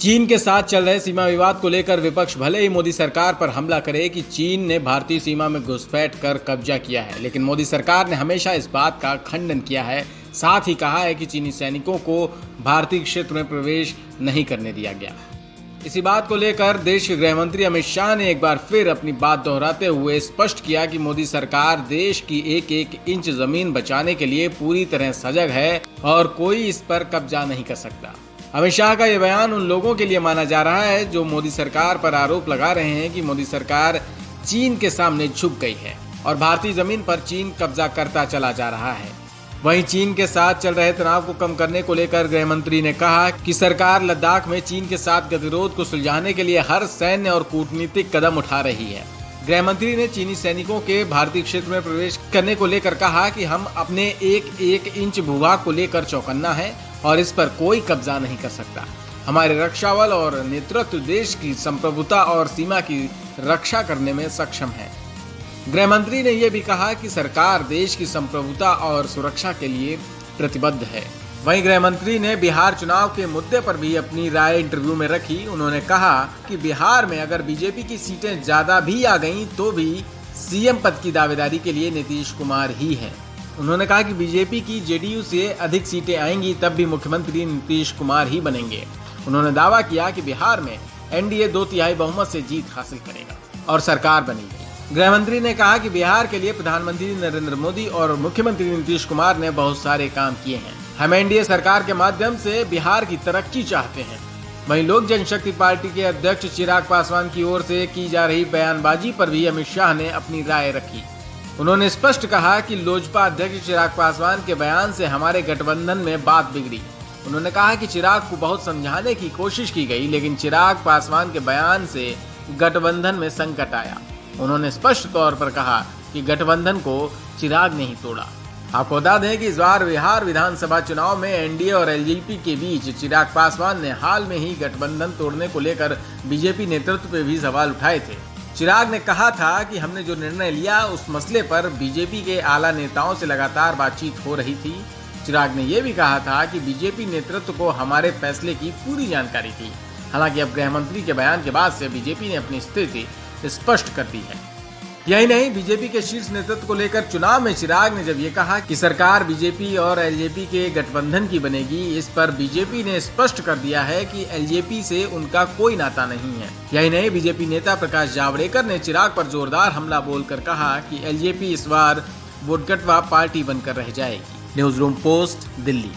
चीन के साथ चल रहे सीमा विवाद को लेकर विपक्ष भले ही मोदी सरकार पर हमला करे कि चीन ने भारतीय सीमा में घुसपैठ कर कब्जा किया है, लेकिन मोदी सरकार ने हमेशा इस बात का खंडन किया है। साथ ही कहा है कि चीनी सैनिकों को भारतीय क्षेत्र में प्रवेश नहीं करने दिया गया। इसी बात को लेकर देश के गृह मंत्री अमित शाह ने एक बार फिर अपनी बात दोहराते हुए स्पष्ट किया कि मोदी सरकार देश की एक एक इंच जमीन बचाने के लिए पूरी तरह सजग है और कोई इस पर कब्जा नहीं कर सकता। अमित शाह का यह बयान उन लोगों के लिए माना जा रहा है जो मोदी सरकार पर आरोप लगा रहे हैं कि मोदी सरकार चीन के सामने झुक गई है और भारतीय जमीन पर चीन कब्जा करता चला जा रहा है। वहीं चीन के साथ चल रहे तनाव को कम करने को लेकर गृह मंत्री ने कहा कि सरकार लद्दाख में चीन के साथ गतिरोध को सुलझाने के लिए हर सैन्य और कूटनीतिक कदम उठा रही है। गृह मंत्री ने चीनी सैनिकों के भारतीय क्षेत्र में प्रवेश करने को लेकर कहा कि हम अपने एक एक इंच भूभाग को लेकर चौकन्ना है और इस पर कोई कब्जा नहीं कर सकता। हमारे रक्षा बल और नेतृत्व देश की संप्रभुता और सीमा की रक्षा करने में सक्षम है। गृह मंत्री ने यह भी कहा कि सरकार देश की संप्रभुता और सुरक्षा के लिए प्रतिबद्ध है। वहीं गृह मंत्री ने बिहार चुनाव के मुद्दे पर भी अपनी राय इंटरव्यू में रखी। उन्होंने कहा कि बिहार में अगर बीजेपी की सीटें ज्यादा भी आ गईं तो भी सीएम पद की दावेदारी के लिए नीतीश कुमार ही हैं। उन्होंने कहा कि बीजेपी की जेडीयू से अधिक सीटें आएंगी तब भी मुख्यमंत्री नीतीश कुमार ही बनेंगे। उन्होंने दावा किया कि बिहार में एनडीए 2/3 बहुमत से जीत हासिल करेगा और सरकार बनेगी। गृह मंत्री ने कहा कि बिहार के लिए प्रधानमंत्री नरेंद्र मोदी और मुख्यमंत्री नीतीश कुमार ने बहुत सारे काम किए हैं। हम एनडीए सरकार के माध्यम से बिहार की तरक्की चाहते हैं। वहीं लोक जनशक्ति पार्टी के अध्यक्ष चिराग पासवान की ओर से की जा रही बयानबाजी पर भी अमित शाह ने अपनी राय रखी। उन्होंने स्पष्ट कहा कि लोजपा अध्यक्ष चिराग पासवान के बयान से हमारे गठबंधन में बात बिगड़ी। उन्होंने कहा कि चिराग को बहुत समझाने की कोशिश की गई, लेकिन चिराग पासवान के बयान से गठबंधन में संकट आया। उन्होंने स्पष्ट तौर पर कहा कि गठबंधन को चिराग ने ही तोड़ा। आपको बता दें कि इस बार बिहार विधानसभा चुनाव में एनडीए और एलजेपी के बीच चिराग पासवान ने हाल में ही गठबंधन तोड़ने को लेकर बीजेपी नेतृत्व पे भी सवाल उठाए थे। चिराग ने कहा था कि हमने जो निर्णय लिया उस मसले पर बीजेपी के आला नेताओं से लगातार बातचीत हो रही थी। चिराग ने यह भी कहा था कि बीजेपी नेतृत्व को हमारे फैसले की पूरी जानकारी थी। हालांकि अब गृह मंत्री के बयान के बाद से बीजेपी ने अपनी स्थिति स्पष्ट कर दी है। यही नहीं, बीजेपी के शीर्ष नेतृत्व को लेकर चुनाव में चिराग ने जब ये कहा कि सरकार बीजेपी और एलजेपी के गठबंधन की बनेगी, इस पर बीजेपी ने स्पष्ट कर दिया है कि एलजेपी से उनका कोई नाता नहीं है। यही नहीं, बीजेपी नेता प्रकाश जावड़ेकर ने चिराग पर जोरदार हमला बोलकर कहा कि एलजेपी इस बार वोटगठवा पार्टी बनकर रह जाएगी। News room post, Delhi.